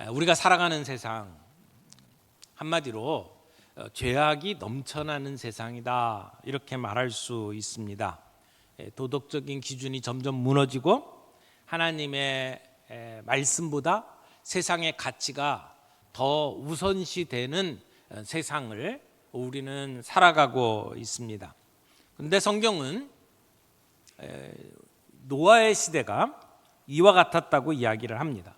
우리가 살아가는 세상, 한마디로 죄악이 넘쳐나는 세상이다, 이렇게 말할 수 있습니다. 도덕적인 기준이 점점 무너지고 하나님의 말씀보다 세상의 가치가 더 우선시되는 세상을 우리는 살아가고 있습니다. 그런데 성경은 노아의 시대가 이와 같았다고 이야기를 합니다.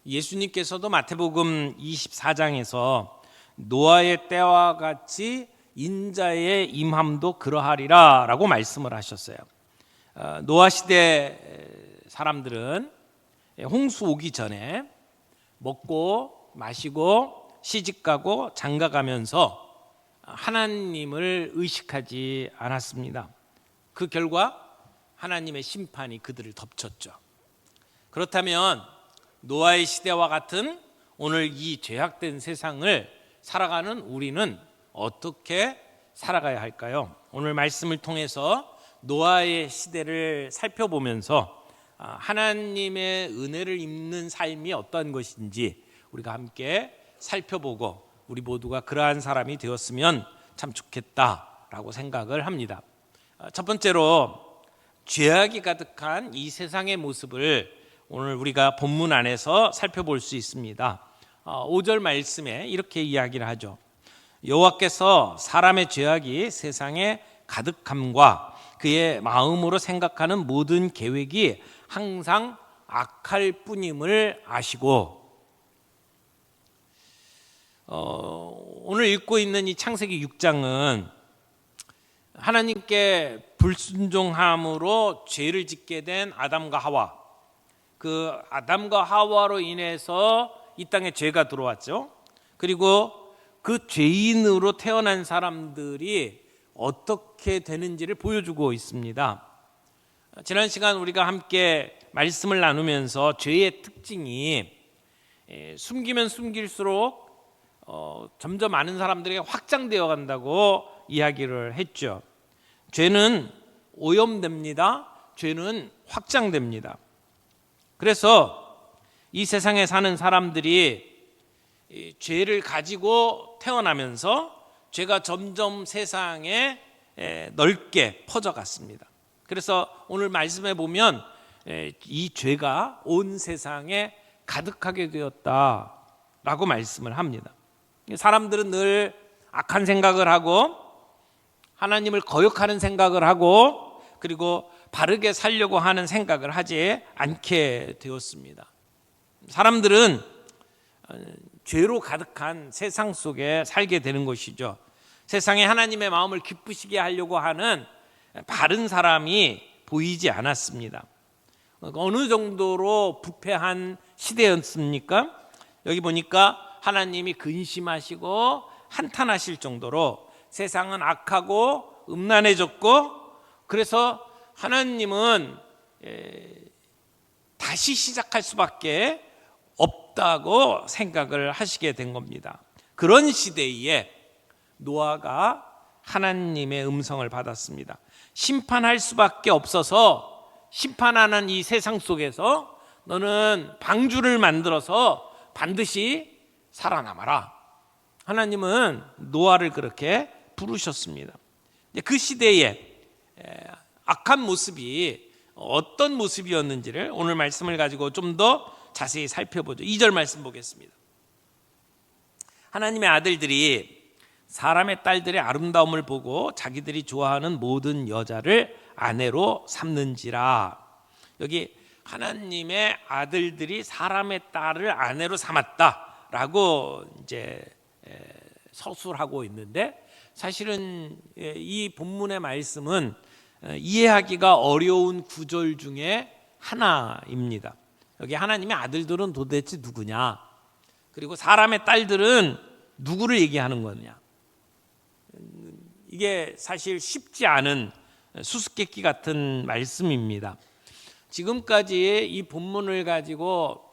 예수님께서도 마태복음 24장에서 노아의 때와 같이 인자의 임함도 그러하리라 라고 말씀을 하셨어요. 노아 시대 사람들은 홍수 오기 전에 먹고 마시고 시집가고 장가가면서 하나님을 의식하지 않았습니다. 그 결과 하나님의 심판이 그들을 덮쳤죠. 그렇다면 노아의 시대와 같은 오늘 이 죄악된 세상을 살아가는 우리는 어떻게 살아가야 할까요? 오늘 말씀을 통해서 노아의 시대를 살펴보면서 하나님의 은혜를 입는 삶이 어떠한 것인지 우리가 함께 살펴보고 우리 모두가 그러한 사람이 되었으면 참 좋겠다라고 생각을 합니다. 첫 번째로 죄악이 가득한 이 세상의 모습을 오늘 우리가 본문 안에서 살펴볼 수 있습니다. 5절 말씀에 이렇게 이야기를 하죠. 여호와께서 사람의 죄악이 세상에 가득함과 그의 마음으로 생각하는 모든 계획이 항상 악할 뿐임을 아시고, 오늘 읽고 있는 이 창세기 6장은 하나님께 불순종함으로 죄를 짓게 된 아담과 하와, 그 아담과 하와로 인해서 이 땅에 죄가 들어왔죠. 그리고 그 죄인으로 태어난 사람들이 어떻게 되는지를 보여주고 있습니다. 지난 시간 우리가 함께 말씀을 나누면서 죄의 특징이 숨기면 숨길수록 점점 많은 사람들에게 확장되어 간다고 이야기를 했죠. 죄는 오염됩니다. 죄는 확장됩니다. 그래서 이 세상에 사는 사람들이 죄를 가지고 태어나면서 죄가 점점 세상에 넓게 퍼져갔습니다. 그래서 오늘 말씀에 보면 이 죄가 온 세상에 가득하게 되었다라고 말씀을 합니다. 사람들은 늘 악한 생각을 하고 하나님을 거역하는 생각을 하고 그리고 바르게 살려고 하는 생각을 하지 않게 되었습니다. 사람들은 죄로 가득한 세상 속에 살게 되는 것이죠. 세상에 하나님의 마음을 기쁘시게 하려고 하는 바른 사람이 보이지 않았습니다. 어느 정도로 부패한 시대였습니까? 여기 보니까 하나님이 근심하시고 한탄하실 정도로 세상은 악하고 음란해졌고, 그래서 하나님은 다시 시작할 수밖에 없다고 생각을 하시게 된 겁니다. 그런 시대에 노아가 하나님의 음성을 받았습니다. 심판할 수밖에 없어서 심판하는 이 세상 속에서 너는 방주를 만들어서 반드시 살아남아라. 하나님은 노아를 그렇게 부르셨습니다. 그 시대에 악한 모습이 어떤 모습이었는지를 오늘 말씀을 가지고 좀 더 자세히 살펴보죠. 2절 말씀 보겠습니다. 하나님의 아들들이 사람의 딸들의 아름다움을 보고 자기들이 좋아하는 모든 여자를 아내로 삼는지라. 여기 하나님의 아들들이 사람의 딸을 아내로 삼았다라고 이제 서술하고 있는데, 사실은 이 본문의 말씀은 이해하기가 어려운 구절 중에 하나입니다. 여기 하나님의 아들들은 도대체 누구냐? 그리고 사람의 딸들은 누구를 얘기하는 거냐? 이게 사실 쉽지 않은 수수께끼 같은 말씀입니다. 지금까지 이 본문을 가지고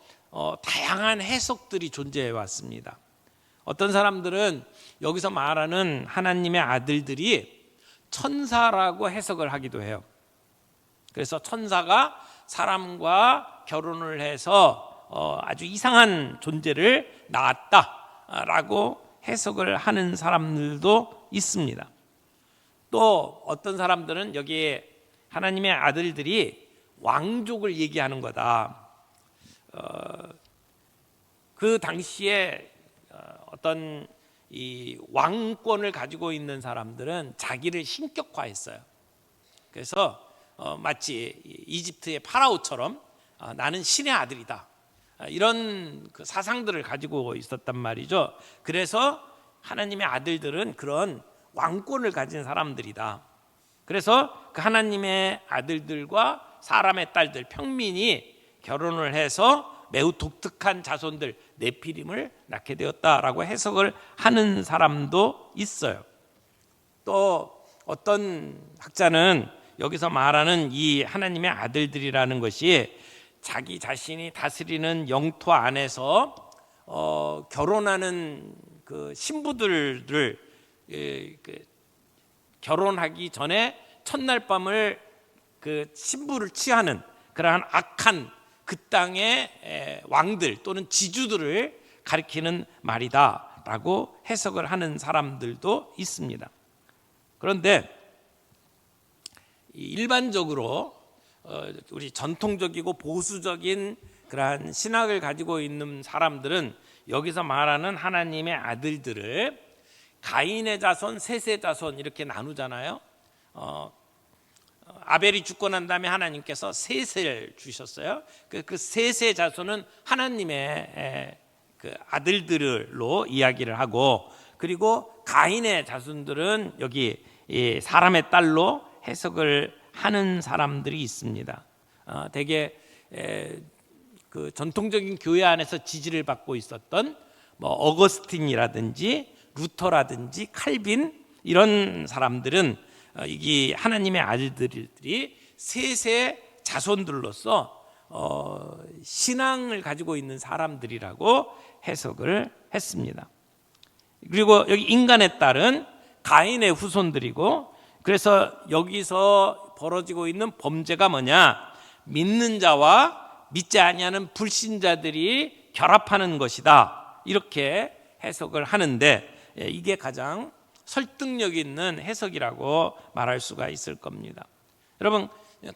다양한 해석들이 존재해 왔습니다. 어떤 사람들은 여기서 말하는 하나님의 아들들이 천사라고 해석을 하기도 해요. 그래서 천사가 사람과 결혼을 해서 아주 이상한 존재를 낳았다라고 해석을 하는 사람들도 있습니다. 또 어떤 사람들은 여기에 하나님의 아들들이 왕족을 얘기하는 거다. 그 당시에 어떤 이 왕권을 가지고 있는 사람들은 자기를 신격화했어요. 그래서 마치 이집트의 파라오처럼 나는 신의 아들이다, 이런 그 사상들을 가지고 있었단 말이죠. 그래서 하나님의 아들들은 그런 왕권을 가진 사람들이다. 그래서 그 하나님의 아들들과 사람의 딸들, 평민이 결혼을 해서 매우 독특한 자손들, 네피림을 낳게 되었다라고 해석을 하는 사람도 있어요. 또 어떤 학자는 여기서 말하는 이 하나님의 아들들이라는 것이 자기 자신이 다스리는 영토 안에서 결혼하는 그 신부들을 결혼하기 전에 첫날 밤을 그 신부를 취하는 그러한 악한 그 땅의 왕들 또는 지주들을 가리키는 말이다라고 해석을 하는 사람들도 있습니다. 그런데 일반적으로 우리 전통적이고 보수적인 그러한 신학을 가지고 있는 사람들은 여기서 말하는 하나님의 아들들을 가인의 자손, 셋의 자손 이렇게 나누잖아요. 아벨이 죽고 난 다음에 하나님께서 셋을 주셨어요. 그 셋의 자손은 하나님의 그 아들들로 이야기를 하고, 그리고 가인의 자손들은 여기 사람의 딸로 해석을 하는 사람들이 있습니다. 대개 그 전통적인 교회 안에서 지지를 받고 있었던 뭐 어거스틴이라든지 루터라든지 칼빈 이런 사람들은 이 하나님의 아들들이 셋의 자손들로서 신앙을 가지고 있는 사람들이라고 해석을 했습니다. 그리고 여기 인간의 딸은 가인의 후손들이고, 그래서 여기서 벌어지고 있는 범죄가 뭐냐? 믿는 자와 믿지 아니하는 불신자들이 결합하는 것이다, 이렇게 해석을 하는데, 이게 가장 설득력 있는 해석이라고 말할 수가 있을 겁니다. 여러분,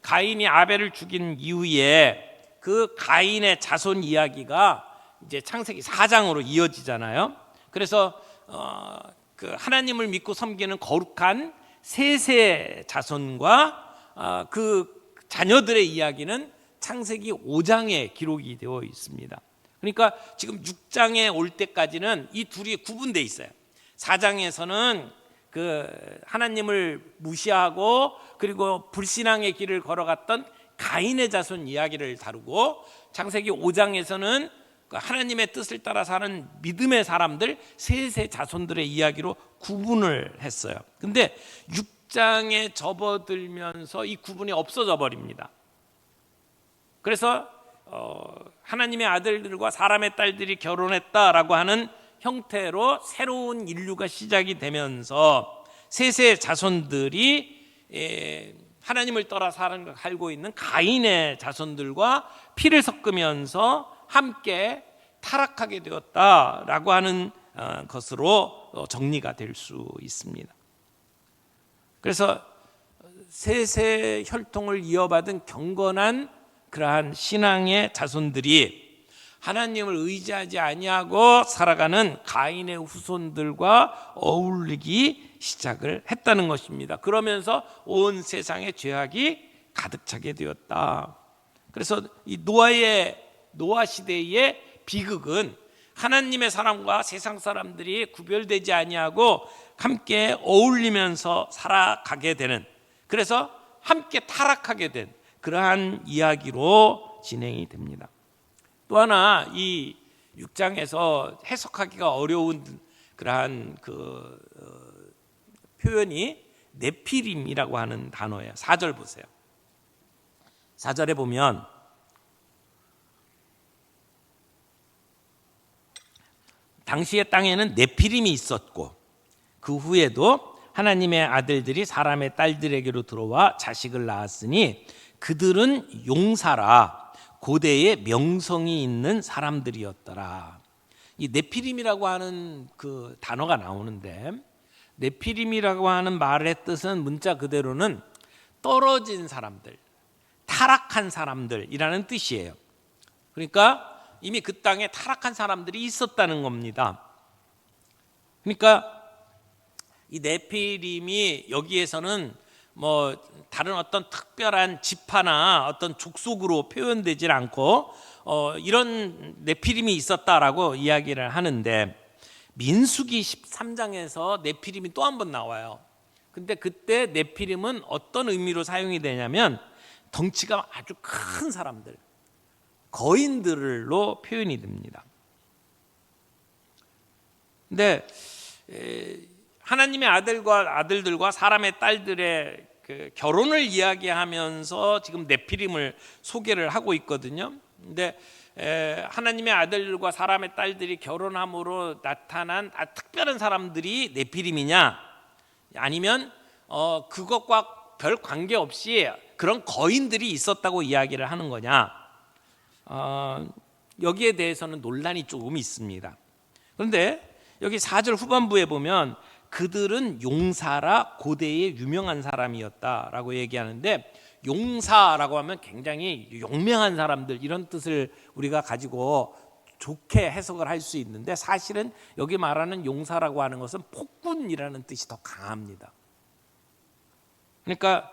가인이 아벨을 죽인 이후에 그 가인의 자손 이야기가 이제 창세기 4장으로 이어지잖아요. 그래서 그 하나님을 믿고 섬기는 거룩한 셋의 자손과 그 자녀들의 이야기는 창세기 5장에 기록이 되어 있습니다. 그러니까 지금 6장에 올 때까지는 이 둘이 구분되어 있어요. 4장에서는 그 하나님을 무시하고 그리고 불신앙의 길을 걸어갔던 가인의 자손 이야기를 다루고, 창세기 5장에서는 하나님의 뜻을 따라 사는 믿음의 사람들 셋의 자손들의 이야기로 구분을 했어요. 근데 6장에 접어들면서 이 구분이 없어져 버립니다. 그래서 하나님의 아들들과 사람의 딸들이 결혼했다라고 하는 형태로 새로운 인류가 시작이 되면서 셋의 자손들이 하나님을 떠나 살고 있는 가인의 자손들과 피를 섞으면서 함께 타락하게 되었다라고 하는 것으로 정리가 될 수 있습니다. 그래서 셋의 혈통을 이어받은 경건한 그러한 신앙의 자손들이 하나님을 의지하지 아니하고 살아가는 가인의 후손들과 어울리기 시작을 했다는 것입니다. 그러면서 온 세상에 죄악이 가득 차게 되었다. 그래서 이 노아 시대의 비극은 하나님의 사람과 세상 사람들이 구별되지 아니하고 함께 어울리면서 살아가게 되는, 그래서 함께 타락하게 된 그러한 이야기로 진행이 됩니다. 또 하나 이 6장에서 해석하기가 어려운 그러한 표현이 네피림이라고 하는 단어예요. 4절 보세요. 4절에 보면 당시의 땅에는 네피림이 있었고 그 후에도 하나님의 아들들이 사람의 딸들에게로 들어와 자식을 낳았으니 그들은 용사라 고대에 명성이 있는 사람들이었더라. 이 네피림이라고 하는 그 단어가 나오는데, 네피림이라고 하는 말의 뜻은 문자 그대로는 떨어진 사람들, 타락한 사람들이라는 뜻이에요. 그러니까 이미 그 땅에 타락한 사람들이 있었다는 겁니다. 그러니까 이 네피림이 여기에서는 뭐 다른 어떤 특별한 지파나 어떤 족속으로 표현되질 않고 이런 네피림이 있었다라고 이야기를 하는데, 민수기 13장에서 네피림이 또 한 번 나와요. 근데 그때 네피림은 어떤 의미로 사용이 되냐면 덩치가 아주 큰 사람들, 거인들로 표현이 됩니다. 근데 하나님의 아들들과 사람의 딸들의 그 결혼을 이야기하면서 지금 네피림을 소개를 하고 있거든요. 근데 하나님의 아들과 사람의 딸들이 결혼함으로 나타난 특별한 사람들이 네피림이냐, 아니면 그것과 별 관계없이 그런 거인들이 있었다고 이야기를 하는 거냐, 여기에 대해서는 논란이 조금 있습니다. 그런데 여기 4절 후반부에 보면 그들은 용사라 고대의 유명한 사람이었다라고 얘기하는데, 용사라고 하면 굉장히 용맹한 사람들, 이런 뜻을 우리가 가지고 좋게 해석을 할 수 있는데, 사실은 여기 말하는 용사라고 하는 것은 폭군이라는 뜻이 더 강합니다. 그러니까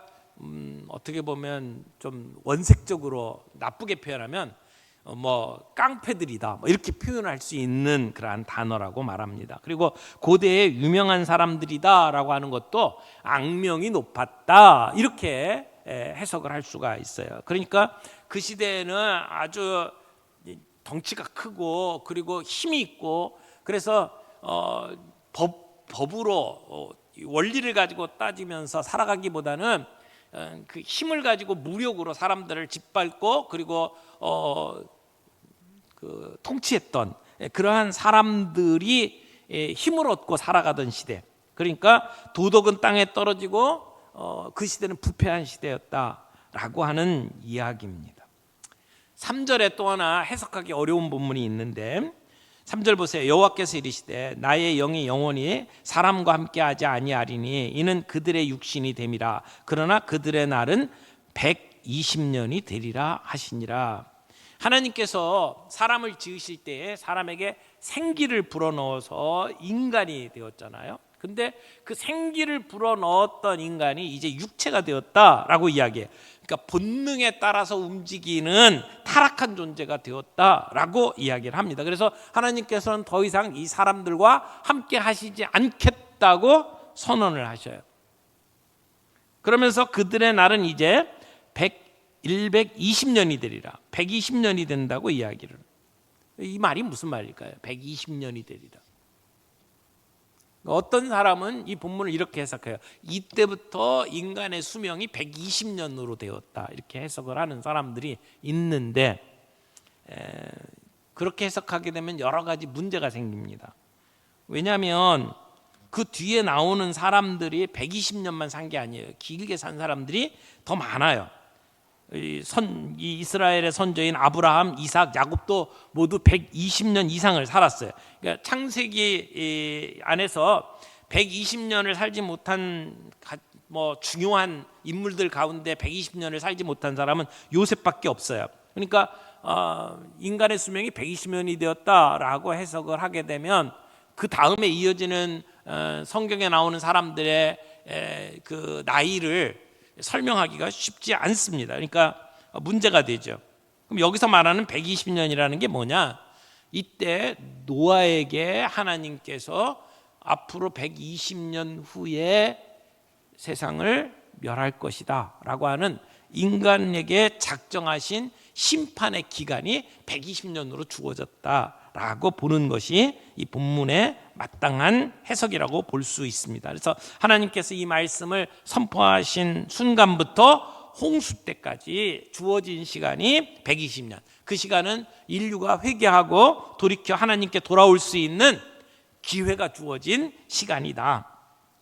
어떻게 보면 좀 원색적으로 나쁘게 표현하면 뭐 깡패들이다, 뭐 이렇게 표현할 수 있는 그러한 단어라고 말합니다. 그리고 고대의 유명한 사람들이다라고 하는 것도 악명이 높았다, 이렇게 해석을 할 수가 있어요. 그러니까 그 시대에는 아주 덩치가 크고 그리고 힘이 있고, 그래서 법으로 원리를 가지고 따지면서 살아가기보다는 그 힘을 가지고 무력으로 사람들을 짓밟고 그리고 그 통치했던 그러한 사람들이 힘을 얻고 살아가던 시대. 그러니까 도덕은 땅에 떨어지고 그 시대는 부패한 시대였다라고 하는 이야기입니다. 3절에 또 하나 해석하기 어려운 본문이 있는데, 3절 보세요. 여호와께서 이르시되 나의 영이 영원히 사람과 함께하지 아니하리니 이는 그들의 육신이 됨이라. 그러나 그들의 날은 120년이 되리라 하시니라. 하나님께서 사람을 지으실 때에 사람에게 생기를 불어넣어서 인간이 되었잖아요. 근데 그 생기를 불어넣었던 인간이 이제 육체가 되었다라고 이야기해요. 그러니까 본능에 따라서 움직이는 타락한 존재가 되었다라고 이야기를 합니다. 그래서 하나님께서는 더 이상 이 사람들과 함께 하시지 않겠다고 선언을 하셔요. 그러면서 그들의 날은 이제 120년이 되리라. 120년이 된다고 이야기를. 이 말이 무슨 말일까요? 120년이 되리라. 어떤 사람은 이 본문을 이렇게 해석해요. 이때부터 인간의 수명이 120년으로 되었다, 이렇게 해석을 하는 사람들이 있는데, 그렇게 해석하게 되면 여러 가지 문제가 생깁니다. 왜냐하면 그 뒤에 나오는 사람들이 120년만 산 게 아니에요. 길게 산 사람들이 더 많아요. 이 이스라엘의 선조인 아브라함, 이삭, 야곱도 모두 120년 이상을 살았어요. 그러니까 창세기 안에서 120년을 살지 못한 뭐 중요한 인물들 가운데 120년을 살지 못한 사람은 요셉밖에 없어요. 그러니까 인간의 수명이 120년이 되었다라고 해석을 하게 되면 그 다음에 이어지는 성경에 나오는 사람들의 그 나이를 설명하기가 쉽지 않습니다. 그러니까 문제가 되죠. 그럼 여기서 말하는 120년이라는 게 뭐냐? 이때 노아에게 하나님께서 앞으로 120년 후에 세상을 멸할 것이다 라고 하는 인간에게 작정하신 심판의 기간이 120년으로 주어졌다라고 보는 것이 이 본문의 마땅한 해석이라고 볼 수 있습니다. 그래서 하나님께서 이 말씀을 선포하신 순간부터 홍수 때까지 주어진 시간이 120년. 그 시간은 인류가 회개하고 돌이켜 하나님께 돌아올 수 있는 기회가 주어진 시간이다.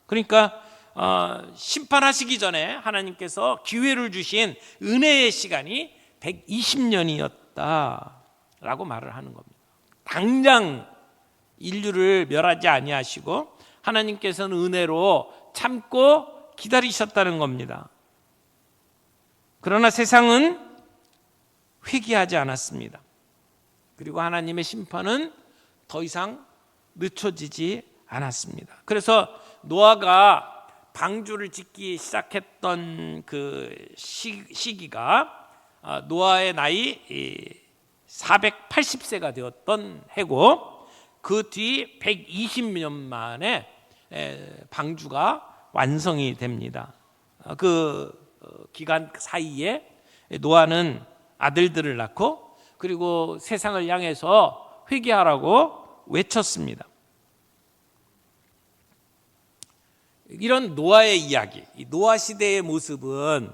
그러니까 심판하시기 전에 하나님께서 기회를 주신 은혜의 시간이 120년이었다 하겠다라고 말을 하는 겁니다. 당장 인류를 멸하지 아니하시고 하나님께서는 은혜로 참고 기다리셨다는 겁니다. 그러나 세상은 회개하지 않았습니다. 그리고 하나님의 심판은 더 이상 늦춰지지 않았습니다. 그래서 노아가 방주를 짓기 시작했던 그 시기가 노아의 나이 480세가 되었던 해고, 그 뒤 120년 만에 방주가 완성이 됩니다. 그 기간 사이에 노아는 아들들을 낳고 그리고 세상을 향해서 회개하라고 외쳤습니다. 이런 노아의 이야기, 노아 시대의 모습은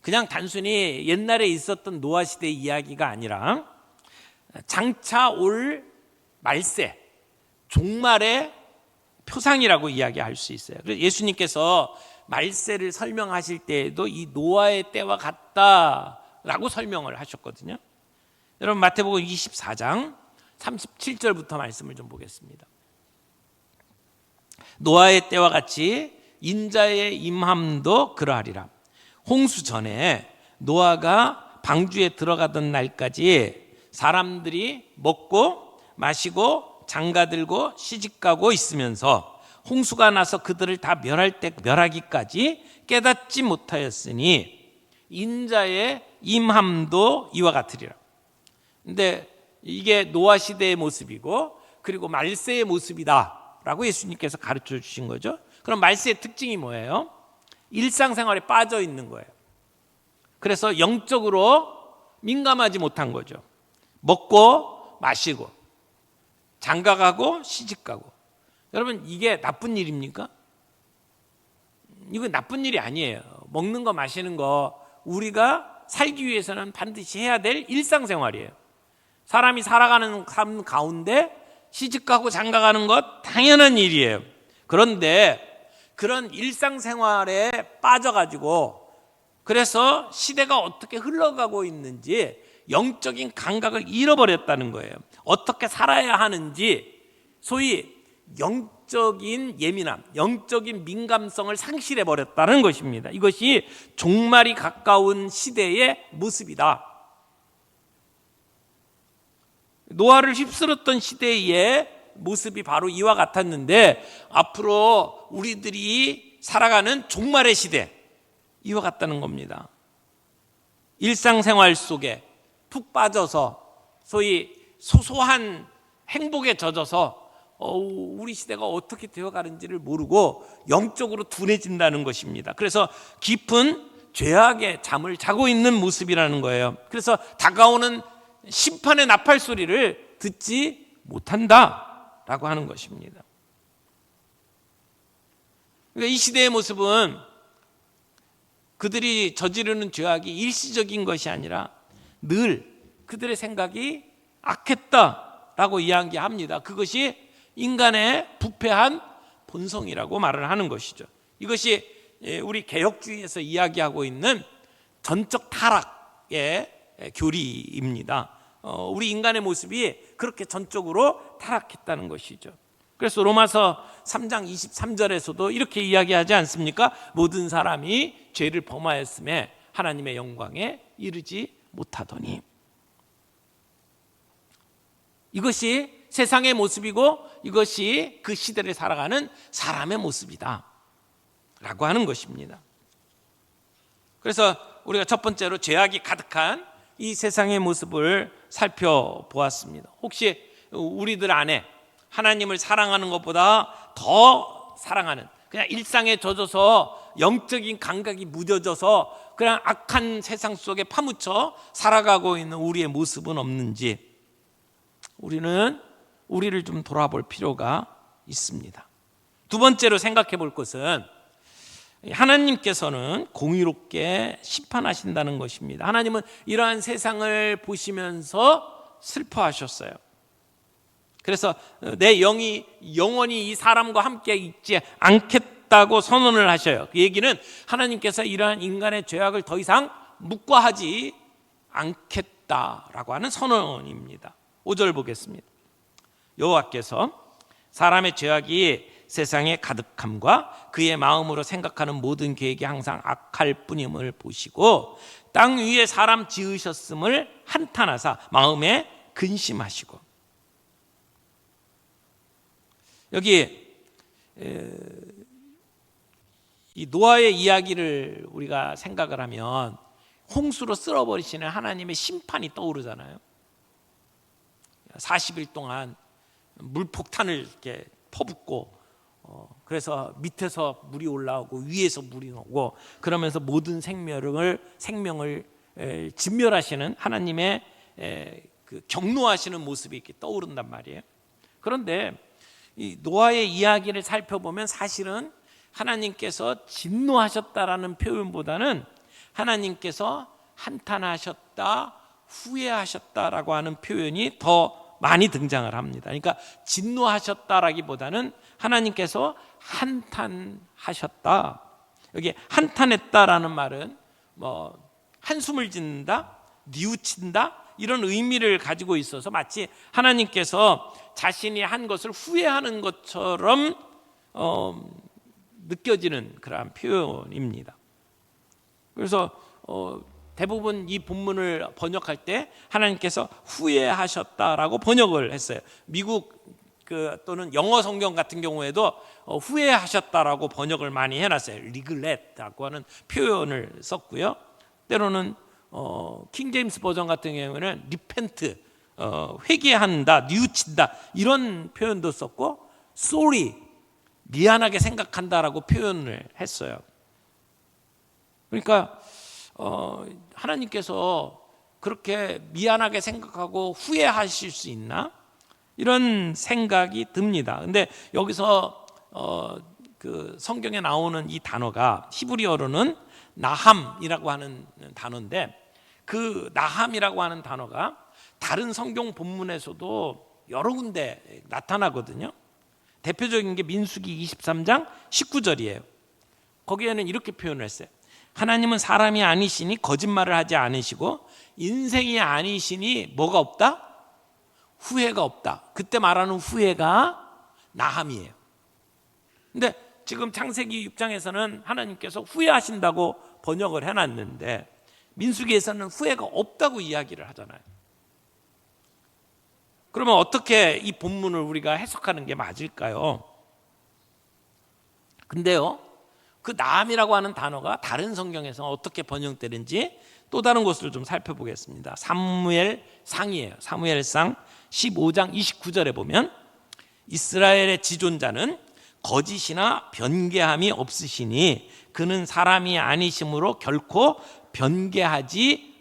그냥 단순히 옛날에 있었던 노아 시대의 이야기가 아니라 장차 올 말세, 종말의 표상이라고 이야기할 수 있어요. 그래서 예수님께서 말세를 설명하실 때에도 이 노아의 때와 같다라고 설명을 하셨거든요. 여러분 마태복음 24장 37절부터 말씀을 좀 보겠습니다. 노아의 때와 같이 인자의 임함도 그러하리라. 홍수 전에 노아가 방주에 들어가던 날까지 사람들이 먹고 마시고 장가들고 시집가고 있으면서 홍수가 나서 그들을 다 멸하기까지 깨닫지 못하였으니 인자의 임함도 이와 같으리라. 근데 이게 노아 시대의 모습이고 그리고 말세의 모습이다라고 예수님께서 가르쳐 주신 거죠. 그럼 말세의 특징이 뭐예요? 일상생활에 빠져 있는 거예요. 그래서 영적으로 민감하지 못한 거죠. 먹고 마시고 장가가고 시집가고. 여러분 이게 나쁜 일입니까? 이건 나쁜 일이 아니에요. 먹는 거 마시는 거 우리가 살기 위해서는 반드시 해야 될 일상생활이에요. 사람이 살아가는 삶 가운데 시집가고 장가가는 것 당연한 일이에요. 그런데 그런 일상생활에 빠져가지고 그래서 시대가 어떻게 흘러가고 있는지 영적인 감각을 잃어버렸다는 거예요. 어떻게 살아야 하는지 소위 영적인 예민함, 영적인 민감성을 상실해버렸다는 것입니다. 이것이 종말이 가까운 시대의 모습이다. 노아를 휩쓸었던 시대의 모습이 바로 이와 같았는데 앞으로 우리들이 살아가는 종말의 시대, 이와 같다는 겁니다. 일상생활 속에 푹 빠져서 소위 소소한 행복에 젖어서 우리 시대가 어떻게 되어가는지를 모르고 영적으로 둔해진다는 것입니다. 그래서 깊은 죄악의 잠을 자고 있는 모습이라는 거예요. 그래서 다가오는 심판의 나팔 소리를 듣지 못한다라고 하는 것입니다. 그러니까 이 시대의 모습은 그들이 저지르는 죄악이 일시적인 것이 아니라 늘 그들의 생각이 악했다라고 이야기합니다. 그것이 인간의 부패한 본성이라고 말을 하는 것이죠. 이것이 우리 개혁주의에서 이야기하고 있는 전적 타락의 교리입니다. 우리 인간의 모습이 그렇게 전적으로 타락했다는 것이죠. 그래서 로마서 3장 23절에서도 이렇게 이야기하지 않습니까? 모든 사람이 죄를 범하였음에 하나님의 영광에 이르지 못하더니. 이것이 세상의 모습이고 이것이 그 시대를 살아가는 사람의 모습이다 라고 하는 것입니다. 그래서 우리가 첫 번째로 죄악이 가득한 이 세상의 모습을 살펴보았습니다. 혹시 우리들 안에 하나님을 사랑하는 것보다 더 사랑하는, 그냥 일상에 젖어서 영적인 감각이 무뎌져서 그냥 악한 세상 속에 파묻혀 살아가고 있는 우리의 모습은 없는지 우리를 좀 돌아볼 필요가 있습니다. 두 번째로 생각해 볼 것은 하나님께서는 공의롭게 심판하신다는 것입니다. 하나님은 이러한 세상을 보시면서 슬퍼하셨어요. 그래서 내 영이 영원히 이 사람과 함께 있지 않겠다고 선언을 하셔요. 그 얘기는 하나님께서 이러한 인간의 죄악을 더 이상 묵과하지 않겠다 했다라고 하는 선언입니다. 5절 보겠습니다. 여호와께서 사람의 죄악이 세상에 가득함과 그의 마음으로 생각하는 모든 계획이 항상 악할 뿐임을 보시고 땅 위에 사람 지으셨음을 한탄하사 마음에 근심하시고. 여기 이 노아의 이야기를 우리가 생각을 하면 홍수로 쓸어버리시는 하나님의 심판이 떠오르잖아요. 40일 동안 물폭탄을 이렇게 퍼붓고 그래서 밑에서 물이 올라오고 위에서 물이 오고 그러면서 모든 생명을 진멸하시는 하나님의 그 경노하시는 모습이 이렇게 떠오른단 말이에요. 그런데 이 노아의 이야기를 살펴보면 사실은 하나님께서 진노하셨다라는 표현보다는 하나님께서 한탄하셨다, 후회하셨다라고 하는 표현이 더 많이 등장을 합니다. 그러니까 진노하셨다라기보다는 하나님께서 한탄하셨다. 여기 한탄했다라는 말은 뭐 한숨을 짓는다, 뉘우친다 이런 의미를 가지고 있어서 마치 하나님께서 자신이 한 것을 후회하는 것처럼 느껴지는 그러한 표현입니다. 그래서 대부분 이 본문을 번역할 때 하나님께서 후회하셨다라고 번역을 했어요. 미국 또는 영어 성경 같은 경우에도 후회하셨다라고 번역을 많이 해놨어요. regret라고 하는 표현을 썼고요. 때로는 킹 제임스 버전 같은 경우에는 repent, 회개한다, 뉘우친다 이런 표현도 썼고 sorry, 미안하게 생각한다라고 표현을 했어요. 그러니까 하나님께서 그렇게 미안하게 생각하고 후회하실 수 있나? 이런 생각이 듭니다. 근데 여기서 그 성경에 나오는 이 단어가 히브리어로는 나함이라고 하는 단어인데 그 나함이라고 하는 단어가 다른 성경 본문에서도 여러 군데 나타나거든요. 대표적인 게 민수기 23장 19절이에요. 거기에는 이렇게 표현을 했어요. 하나님은 사람이 아니시니 거짓말을 하지 않으시고 인생이 아니시니 뭐가 없다? 후회가 없다. 그때 말하는 후회가 나함이에요. 근데 지금 창세기 6장에서는 하나님께서 후회하신다고 번역을 해놨는데 민수기에서는 후회가 없다고 이야기를 하잖아요. 그러면 어떻게 이 본문을 우리가 해석하는 게 맞을까요? 근데요, 그 나함이라고 하는 단어가 다른 성경에서 어떻게 번역되는지 또 다른 것을 좀 살펴보겠습니다. 사무엘상이에요. 사무엘상 15장 29절에 보면 이스라엘의 지존자는 거짓이나 변개함이 없으시니 그는 사람이 아니심으로 결코 변개하지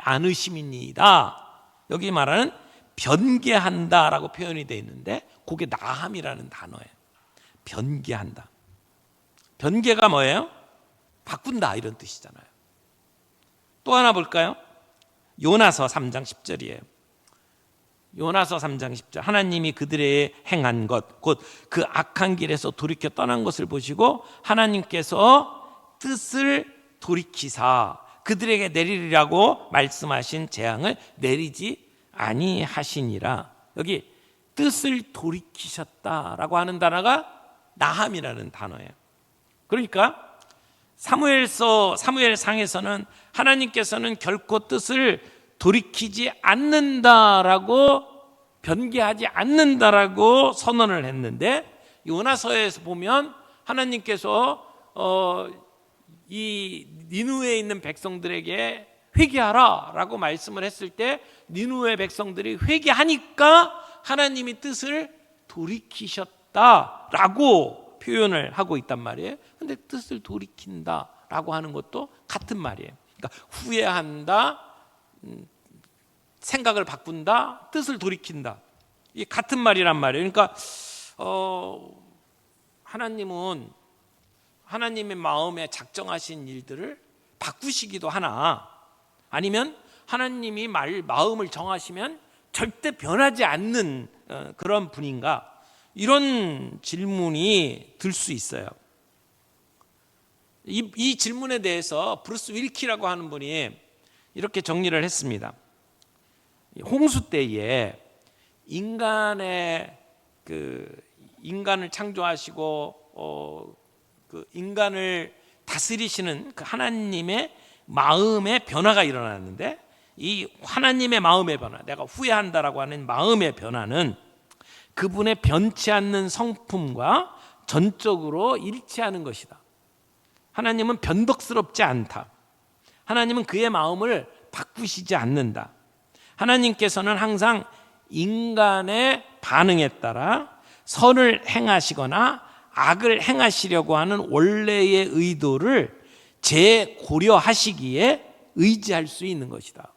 않으심이니이다. 여기 말하는 변개한다라고 표현이 되어 있는데 그게 나함이라는 단어예요. 변개한다. 변개가 뭐예요? 바꾼다 이런 뜻이잖아요. 또 하나 볼까요? 요나서 3장 10절이에요. 요나서 3장 10절 하나님이 그들의 행한 것 곧 그 악한 길에서 돌이켜 떠난 것을 보시고 하나님께서 뜻을 돌이키사 그들에게 내리리라고 말씀하신 재앙을 내리지 아니하시니라. 여기 뜻을 돌이키셨다라고 하는 단어가 나함이라는 단어예요. 그러니까 사무엘상에서는 하나님께서는 결코 뜻을 돌이키지 않는다라고 변개하지 않는다라고 선언을 했는데 요나서에서 보면 하나님께서 이 니느웨에 있는 백성들에게 회개하라라고 말씀을 했을 때 니느웨 백성들이 회개하니까 하나님이 뜻을 돌이키셨다라고 표현을 하고 있단 말이에요. 근데 뜻을 돌이킨다라고 하는 것도 같은 말이에요. 그러니까 후회한다, 생각을 바꾼다, 뜻을 돌이킨다. 이게 같은 말이란 말이에요. 그러니까 하나님은 하나님의 마음에 작정하신 일들을 바꾸시기도 하나 아니면 하나님이 마음을 정하시면 절대 변하지 않는 그런 분인가 이런 질문이 들 수 있어요. 이 질문에 대해서 브루스 윌키라고 하는 분이 이렇게 정리를 했습니다. 홍수 때에 인간을 창조하시고 그 인간을 다스리시는 그 하나님의 마음의 변화가 일어났는데, 이 하나님의 마음의 변화, 내가 후회한다라고 하는 마음의 변화는 그분의 변치 않는 성품과 전적으로 일치하는 것이다. 하나님은 변덕스럽지 않다. 하나님은 그의 마음을 바꾸시지 않는다. 하나님께서는 항상 인간의 반응에 따라 선을 행하시거나 악을 행하시려고 하는 원래의 의도를 재고려하시기에 의지할 수 있는 것이다.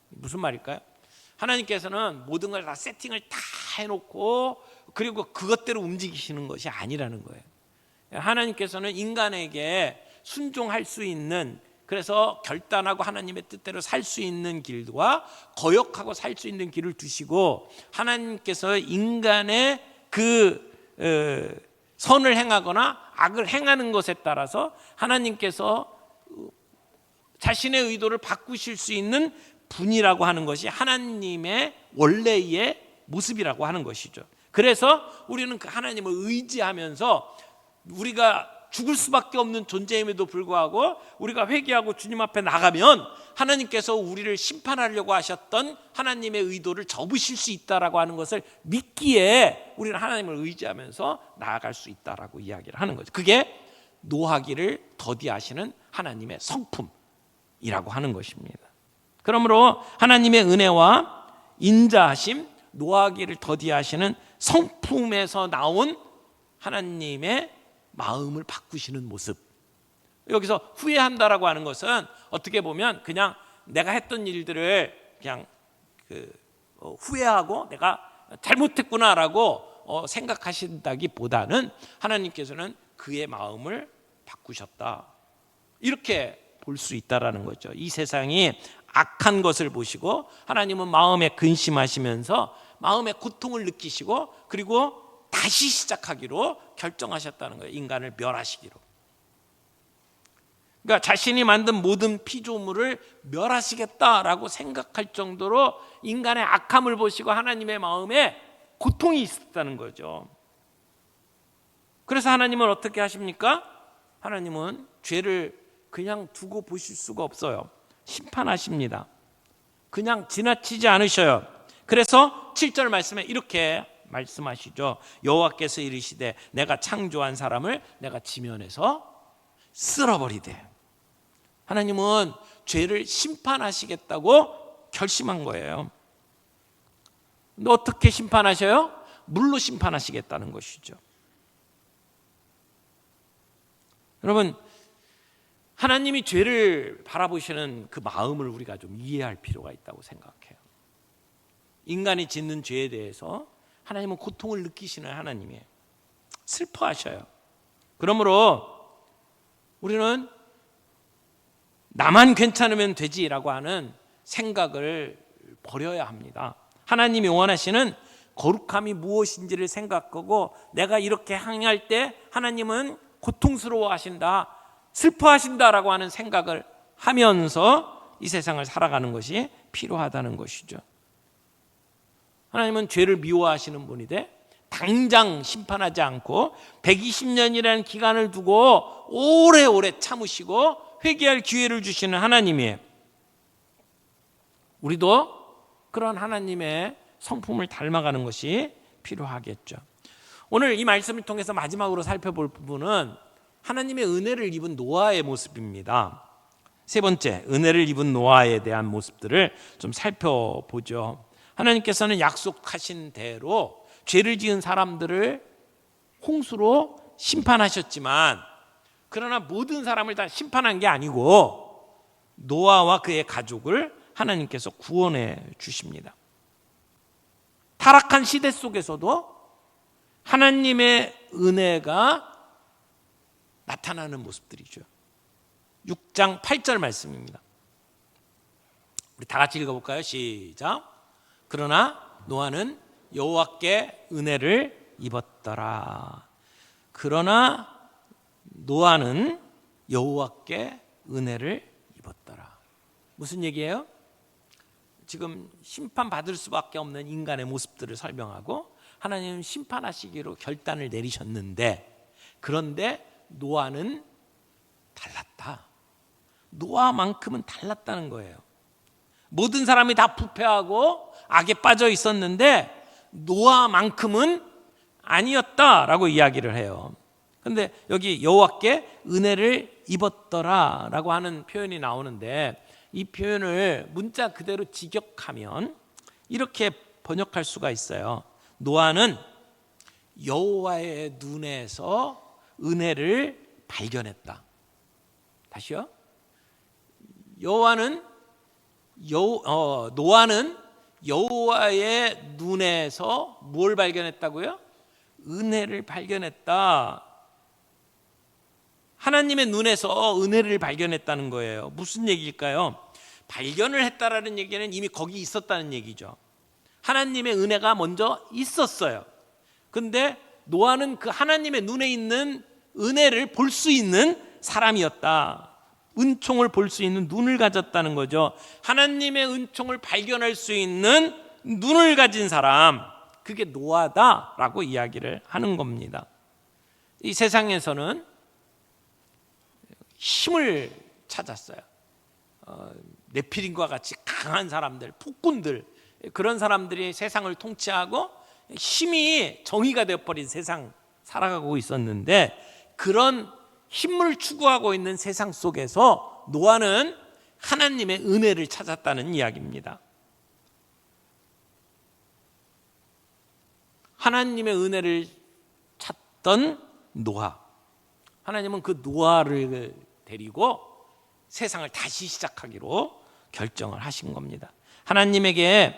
무슨 말일까요? 하나님께서는 모든 걸 다 세팅을 다 해놓고 그리고 그것대로 움직이시는 것이 아니라는 거예요. 하나님께서는 인간에게 순종할 수 있는, 그래서 결단하고 하나님의 뜻대로 살 수 있는 길과 거역하고 살 수 있는 길을 두시고, 하나님께서 인간의 선을 행하거나 악을 행하는 것에 따라서 하나님께서 자신의 의도를 바꾸실 수 있는 분이라고 하는 것이 하나님의 원래의 모습이라고 하는 것이죠. 그래서 우리는 그 하나님을 의지하면서 우리가 죽을 수밖에 없는 존재임에도 불구하고 우리가 회개하고 주님 앞에 나가면 하나님께서 우리를 심판하려고 하셨던 하나님의 의도를 접으실 수 있다라고 하는 것을 믿기에 우리는 하나님을 의지하면서 나아갈 수 있다라고 이야기를 하는 거죠. 그게 노하기를 더디하시는 하나님의 성품이라고 하는 것입니다. 그러므로 하나님의 은혜와 인자하심, 노하기를 더디하시는 성품에서 나온 하나님의 마음을 바꾸시는 모습. 여기서 후회한다라고 하는 것은 어떻게 보면 그냥 내가 했던 일들을 그냥 후회하고 내가 잘못했구나라고 생각하신다기보다는 하나님께서는 그의 마음을 바꾸셨다, 이렇게 볼 수 있다라는 거죠. 이 세상이 악한 것을 보시고 하나님은 마음에 근심하시면서 마음의 고통을 느끼시고 그리고 다시 시작하기로 결정하셨다는 거예요. 인간을 멸하시기로. 그러니까 자신이 만든 모든 피조물을 멸하시겠다라고 생각할 정도로 인간의 악함을 보시고 하나님의 마음에 고통이 있었다는 거죠. 그래서 하나님은 어떻게 하십니까? 하나님은 죄를 그냥 두고 보실 수가 없어요. 심판하십니다. 그냥 지나치지 않으셔요. 그래서 7절 말씀에 이렇게 말씀하시죠. 여호와께서 이르시되 내가 창조한 사람을 내가 지면에서 쓸어버리되. 하나님은 죄를 심판하시겠다고 결심한 거예요. 근데 어떻게 심판하셔요? 물로 심판하시겠다는 것이죠. 여러분, 하나님이 죄를 바라보시는 그 마음을 우리가 좀 이해할 필요가 있다고 생각해요. 인간이 짓는 죄에 대해서 하나님은 고통을 느끼시는 하나님이에요. 슬퍼하셔요. 그러므로 우리는 나만 괜찮으면 되지라고 하는 생각을 버려야 합니다. 하나님이 원하시는 거룩함이 무엇인지를 생각하고 내가 이렇게 행할 때 하나님은 고통스러워 하신다, 슬퍼하신다라고 하는 생각을 하면서 이 세상을 살아가는 것이 필요하다는 것이죠. 하나님은 죄를 미워하시는 분인데 당장 심판하지 않고 120년이라는 기간을 두고 오래오래 참으시고 회개할 기회를 주시는 하나님이에요. 우리도 그런 하나님의 성품을 닮아가는 것이 필요하겠죠. 오늘 이 말씀을 통해서 마지막으로 살펴볼 부분은 하나님의 은혜를 입은 노아의 모습입니다. 세 번째, 은혜를 입은 노아에 대한 모습들을 좀 살펴보죠. 하나님께서는 약속하신 대로 죄를 지은 사람들을 홍수로 심판하셨지만, 그러나 모든 사람을 다 심판한 게 아니고 노아와 그의 가족을 하나님께서 구원해 주십니다. 타락한 시대 속에서도 하나님의 은혜가 나타나는 모습들이죠. 6장 8절 말씀입니다. 우리 다 같이 읽어볼까요? 시작. 그러나 노아는 여호와께 은혜를 입었더라. 그러나 노아는 여호와께 은혜를 입었더라. 무슨 얘기예요? 지금 심판받을 수밖에 없는 인간의 모습들을 설명하고 하나님은 심판하시기로 결단을 내리셨는데, 그런데 노아는 달랐다. 노아만큼은 달랐다는 거예요. 모든 사람이 다 부패하고 악에 빠져 있었는데 노아만큼은 아니었다라고 이야기를 해요. 그런데 여기 여호와께 은혜를 입었더라라고 하는 표현이 나오는데, 이 표현을 문자 그대로 직역하면 이렇게 번역할 수가 있어요. 노아는 여호와의 눈에서 은혜를 발견했다. 다시요. 노아는 여호와의 눈에서 뭘 발견했다고요? 은혜를 발견했다. 하나님의 눈에서 은혜를 발견했다는 거예요. 무슨 얘기일까요? 발견을 했다라는 얘기는 이미 거기 있었다는 얘기죠. 하나님의 은혜가 먼저 있었어요. 근데 노아는 그 하나님의 눈에 있는 은혜를 볼 수 있는 사람이었다. 은총을 볼 수 있는 눈을 가졌다는 거죠. 하나님의 은총을 발견할 수 있는 눈을 가진 사람, 그게 노아다라고 이야기를 하는 겁니다. 이 세상에서는 힘을 찾았어요. 네피림과 같이 강한 사람들, 폭군들, 그런 사람들이 세상을 통치하고 힘이 정의가 되어버린 세상 살아가고 있었는데, 그런 힘을 추구하고 있는 세상 속에서 노아는 하나님의 은혜를 찾았다는 이야기입니다. 하나님의 은혜를 찾던 노아, 하나님은 그 노아를 데리고 세상을 다시 시작하기로 결정을 하신 겁니다. 하나님에게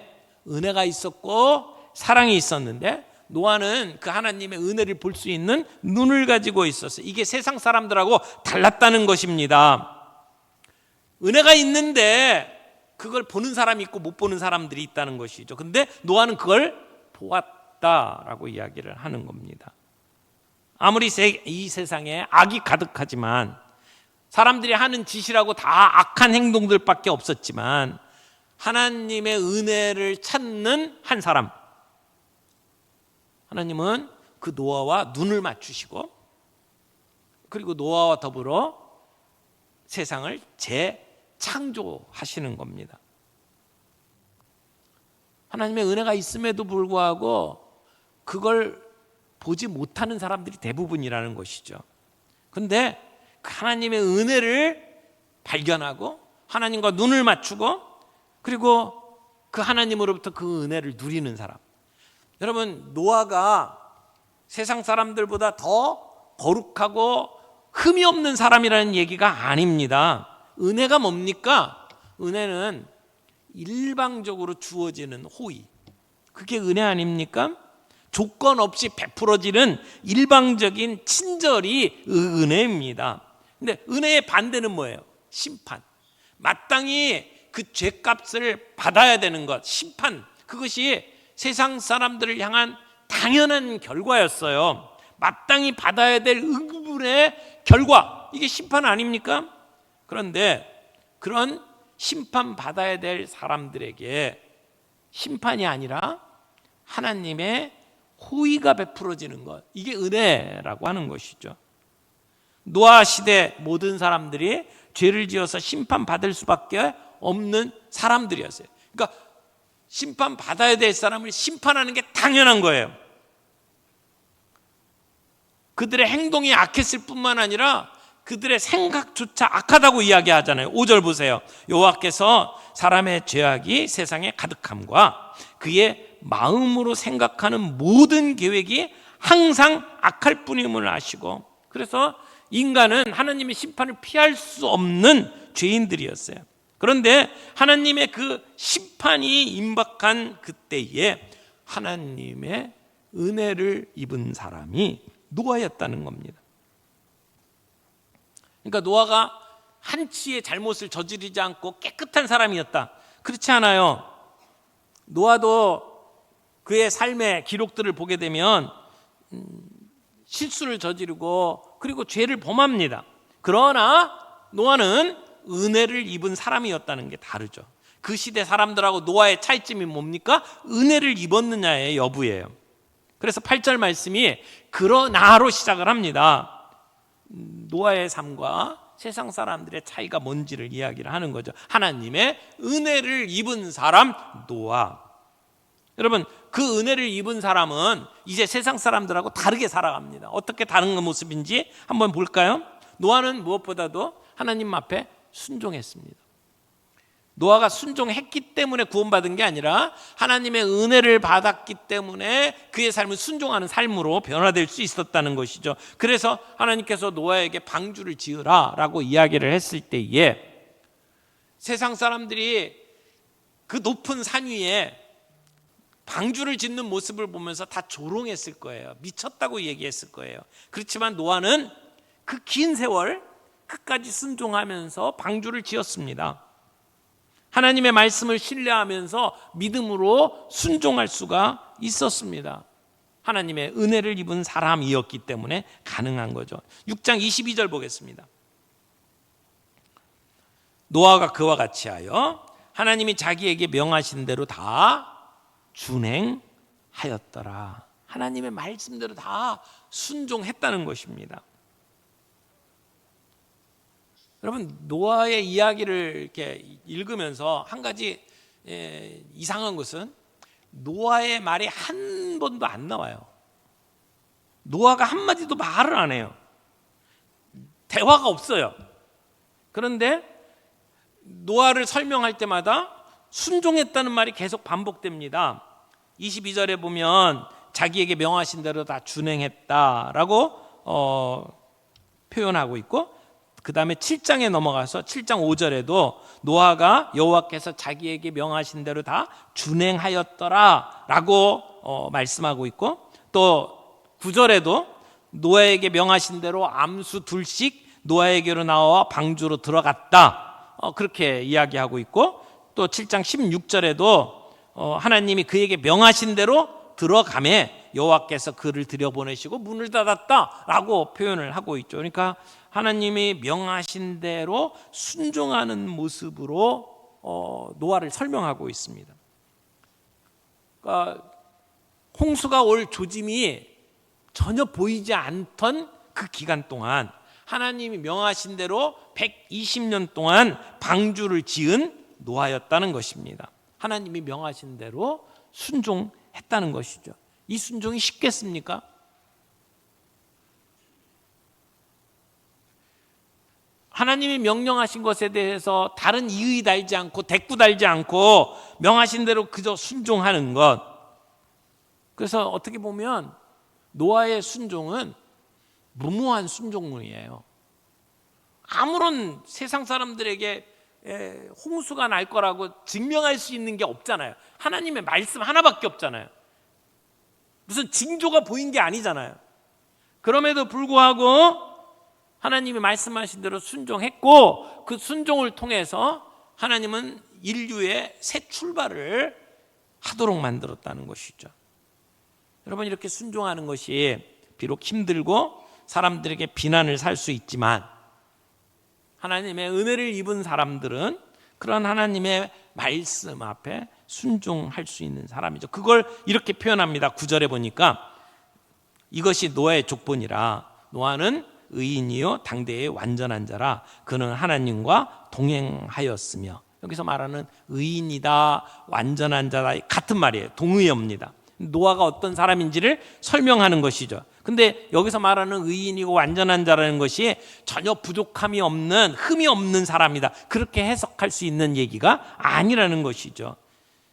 은혜가 있었고 사랑이 있었는데 노아는 그 하나님의 은혜를 볼 수 있는 눈을 가지고 있었어요. 이게 세상 사람들하고 달랐다는 것입니다. 은혜가 있는데 그걸 보는 사람이 있고 못 보는 사람들이 있다는 것이죠. 근데 노아는 그걸 보았다라고 이야기를 하는 겁니다. 아무리 이 세상에 악이 가득하지만, 사람들이 하는 짓이라고 다 악한 행동들밖에 없었지만, 하나님의 은혜를 찾는 한 사람, 하나님은 그 노아와 눈을 맞추시고, 그리고 노아와 더불어 세상을 재창조하시는 겁니다. 하나님의 은혜가 있음에도 불구하고 그걸 보지 못하는 사람들이 대부분이라는 것이죠. 그런데 하나님의 은혜를 발견하고 하나님과 눈을 맞추고, 그리고 그 하나님으로부터 그 은혜를 누리는 사람. 여러분, 노아가 세상 사람들보다 더 거룩하고 흠이 없는 사람이라는 얘기가 아닙니다. 은혜가 뭡니까? 은혜는 일방적으로 주어지는 호의, 그게 은혜 아닙니까? 조건 없이 베풀어지는 일방적인 친절이 은혜입니다. 근데 은혜의 반대는 뭐예요? 심판. 마땅히 그 죄값을 받아야 되는 것, 심판. 그것이 세상 사람들을 향한 당연한 결과였어요. 마땅히 받아야 될 의문의 결과, 이게 심판 아닙니까? 그런데 그런 심판받아야 될 사람들에게 심판이 아니라 하나님의 호의가 베풀어지는 것, 이게 은혜라고 하는 것이죠. 노아 시대 모든 사람들이 죄를 지어서 심판받을 수밖에 없는 사람들이었어요. 그러니까 심판받아야 될 사람을 심판하는 게 당연한 거예요. 그들의 행동이 악했을 뿐만 아니라 그들의 생각조차 악하다고 이야기하잖아요. 5절 보세요. 여호와께서 사람의 죄악이 세상에 가득함과 그의 마음으로 생각하는 모든 계획이 항상 악할 뿐임을 아시고, 그래서 인간은 하나님의 심판을 피할 수 없는 죄인들이었어요. 그런데 하나님의 그 심판이 임박한 그때에 하나님의 은혜를 입은 사람이 노아였다는 겁니다. 그러니까 노아가 한치의 잘못을 저지르지 않고 깨끗한 사람이었다, 그렇지 않아요. 노아도 그의 삶의 기록들을 보게 되면 실수를 저지르고 그리고 죄를 범합니다. 그러나 노아는 은혜를 입은 사람이었다는 게 다르죠. 그 시대 사람들하고 노아의 차이점이 뭡니까? 은혜를 입었느냐의 여부예요. 그래서 8절 말씀이 그러나로 시작을 합니다. 노아의 삶과 세상 사람들의 차이가 뭔지를 이야기를 하는 거죠. 하나님의 은혜를 입은 사람 노아. 여러분, 그 은혜를 입은 사람은 이제 세상 사람들하고 다르게 살아갑니다. 어떻게 다른 모습인지 한번 볼까요? 노아는 무엇보다도 하나님 앞에 순종했습니다. 노아가 순종했기 때문에 구원받은 게 아니라 하나님의 은혜를 받았기 때문에 그의 삶은 순종하는 삶으로 변화될 수 있었다는 것이죠. 그래서 하나님께서 노아에게 방주를 지으라 라고 이야기를 했을 때에 세상 사람들이 그 높은 산 위에 방주를 짓는 모습을 보면서 다 조롱했을 거예요. 미쳤다고 얘기했을 거예요. 그렇지만 노아는 그 긴 세월 끝까지 순종하면서 방주를 지었습니다. 하나님의 말씀을 신뢰하면서 믿음으로 순종할 수가 있었습니다. 하나님의 은혜를 입은 사람이었기 때문에 가능한 거죠. 6장 22절 보겠습니다. 노아가 그와 같이 하여 하나님이 자기에게 명하신 대로 다 준행하였더라. 하나님의 말씀대로 다 순종했다는 것입니다. 여러분, 노아의 이야기를 이렇게 읽으면서 한 가지 이상한 것은 노아의 말이 한 번도 안 나와요. 노아가 한마디도 말을 안 해요. 대화가 없어요. 그런데 노아를 설명할 때마다 순종했다는 말이 계속 반복됩니다. 22절에 보면 자기에게 명하신 대로 다 준행했다라고 표현하고 있고, 그 다음에 7장에 넘어가서 7장 5절에도 노아가 여호와께서 자기에게 명하신 대로 다 준행하였더라 라고 말씀하고 있고, 또 9절에도 노아에게 명하신 대로 암수 둘씩 노아에게로 나와 방주로 들어갔다 그렇게 이야기하고 있고, 또 7장 16절에도 하나님이 그에게 명하신 대로 들어가매 여호와께서 그를 들여보내시고 문을 닫았다라고 표현을 하고 있죠. 그러니까 하나님이 명하신 대로 순종하는 모습으로 노아를 설명하고 있습니다. 그러니까 홍수가 올 조짐이 전혀 보이지 않던 그 기간 동안 하나님이 명하신 대로 120년 동안 방주를 지은 노아였다는 것입니다. 하나님이 명하신 대로 순종했다는 것이죠. 이 순종이 쉽겠습니까? 하나님이 명령하신 것에 대해서 다른 이의 달지 않고 대꾸 달지 않고 명하신 대로 그저 순종하는 것. 그래서 어떻게 보면 노아의 순종은 무모한 순종문이에요. 아무런 세상 사람들에게 홍수가 날 거라고 증명할 수 있는 게 없잖아요. 하나님의 말씀 하나밖에 없잖아요. 무슨 징조가 보인 게 아니잖아요. 그럼에도 불구하고 하나님이 말씀하신 대로 순종했고, 그 순종을 통해서 하나님은 인류의 새 출발을 하도록 만들었다는 것이죠. 여러분, 이렇게 순종하는 것이 비록 힘들고 사람들에게 비난을 살 수 있지만 하나님의 은혜를 입은 사람들은 그런 하나님의 말씀 앞에 순종할 수 있는 사람이죠. 그걸 이렇게 표현합니다. 9절에 보니까 이것이 노아의 족본이라. 노아는 의인이요 당대의 완전한 자라. 그는 하나님과 동행하였으며. 여기서 말하는 의인이다, 완전한 자다 같은 말이에요. 동의어입니다. 노아가 어떤 사람인지를 설명하는 것이죠. 근데 여기서 말하는 의인이고 완전한 자라는 것이 전혀 부족함이 없는, 흠이 없는 사람이다, 그렇게 해석할 수 있는 얘기가 아니라는 것이죠.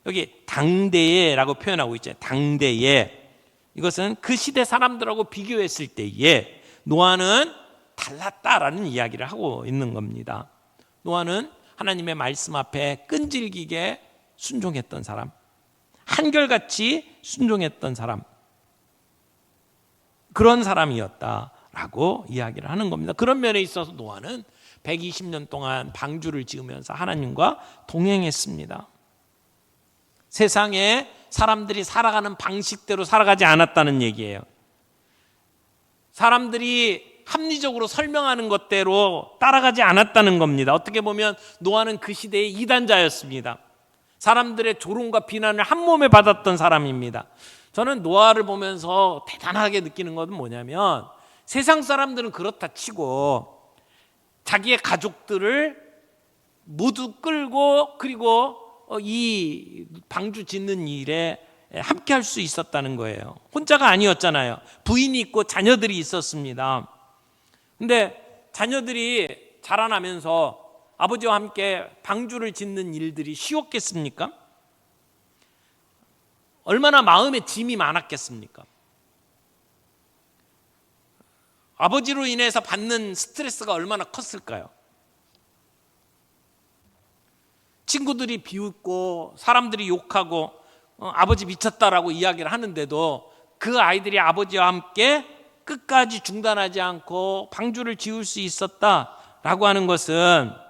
여기 당대에라고 표현하고 있죠. 당대에. 이것은 그 시대 사람들하고 비교했을 때에 노아는 달랐다라는 이야기를 하고 있는 겁니다. 노아는 하나님의 말씀 앞에 끈질기게 순종했던 사람, 한결같이 순종했던 사람, 그런 사람이었다라고 이야기를 하는 겁니다. 그런 면에 있어서 노아는 120년 동안 방주를 지으면서 하나님과 동행했습니다. 세상에 사람들이 살아가는 방식대로 살아가지 않았다는 얘기예요. 사람들이 합리적으로 설명하는 것대로 따라가지 않았다는 겁니다. 어떻게 보면 노아는 그 시대의 이단자였습니다. 사람들의 조롱과 비난을 한 몸에 받았던 사람입니다. 저는 노아를 보면서 대단하게 느끼는 것은 뭐냐면, 세상 사람들은 그렇다 치고 자기의 가족들을 모두 끌고 그리고 이 방주 짓는 일에 함께 할 수 있었다는 거예요. 혼자가 아니었잖아요. 부인이 있고 자녀들이 있었습니다. 근데 자녀들이 자라나면서 아버지와 함께 방주를 짓는 일들이 쉬웠겠습니까? 얼마나 마음에 짐이 많았겠습니까? 아버지로 인해서 받는 스트레스가 얼마나 컸을까요? 친구들이 비웃고 사람들이 욕하고 아버지 미쳤다라고 이야기를 하는데도 그 아이들이 아버지와 함께 끝까지 중단하지 않고 방주를 지을 수 있었다라고 하는 것은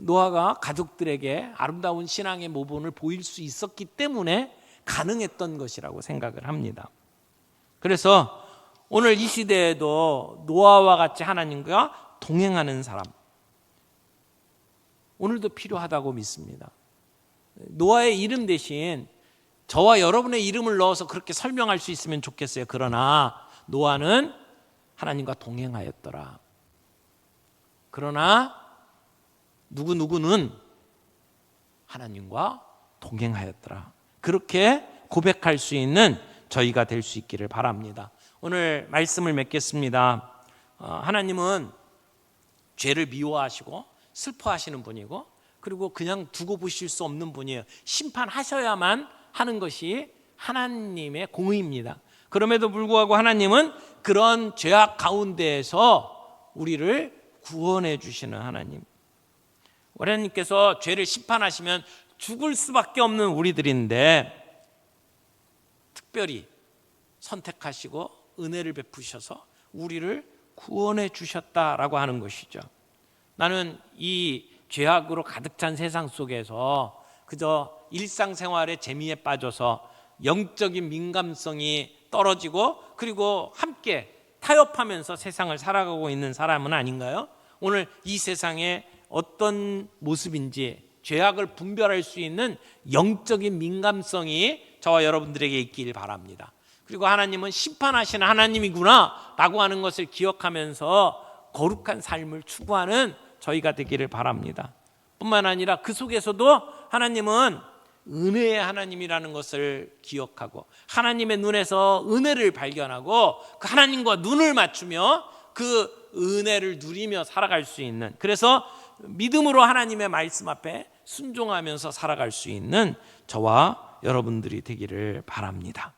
노아가 가족들에게 아름다운 신앙의 모본을 보일 수 있었기 때문에 가능했던 것이라고 생각을 합니다. 그래서 오늘 이 시대에도 노아와 같이 하나님과 동행하는 사람, 오늘도 필요하다고 믿습니다. 노아의 이름 대신 저와 여러분의 이름을 넣어서 그렇게 설명할 수 있으면 좋겠어요. 그러나 노아는 하나님과 동행하였더라. 그러나 누구누구는 하나님과 동행하였더라. 그렇게 고백할 수 있는 저희가 될 수 있기를 바랍니다. 오늘 말씀을 맺겠습니다. 하나님은 죄를 미워하시고 슬퍼하시는 분이고, 그리고 그냥 두고 보실 수 없는 분이에요. 심판하셔야만 하는 것이 하나님의 공의입니다. 그럼에도 불구하고 하나님은 그런 죄악 가운데에서 우리를 구원해 주시는 하나님. 하나님께서 죄를 심판하시면 죽을 수밖에 없는 우리들인데 특별히 선택하시고 은혜를 베푸셔서 우리를 구원해 주셨다라고 하는 것이죠. 나는 이 죄악으로 가득 찬 세상 속에서 그저 일상생활의 재미에 빠져서 영적인 민감성이 떨어지고 그리고 함께 타협하면서 세상을 살아가고 있는 사람은 아닌가요? 오늘 이 세상에 어떤 모습인지 죄악을 분별할 수 있는 영적인 민감성이 저와 여러분들에게 있길 바랍니다. 그리고 하나님은 심판하시는 하나님이구나 라고 하는 것을 기억하면서 거룩한 삶을 추구하는 저희가 되기를 바랍니다. 뿐만 아니라 그 속에서도 하나님은 은혜의 하나님이라는 것을 기억하고 하나님의 눈에서 은혜를 발견하고 그 하나님과 눈을 맞추며 그 은혜를 누리며 살아갈 수 있는, 그래서 믿음으로 하나님의 말씀 앞에 순종하면서 살아갈 수 있는 저와 여러분들이 되기를 바랍니다.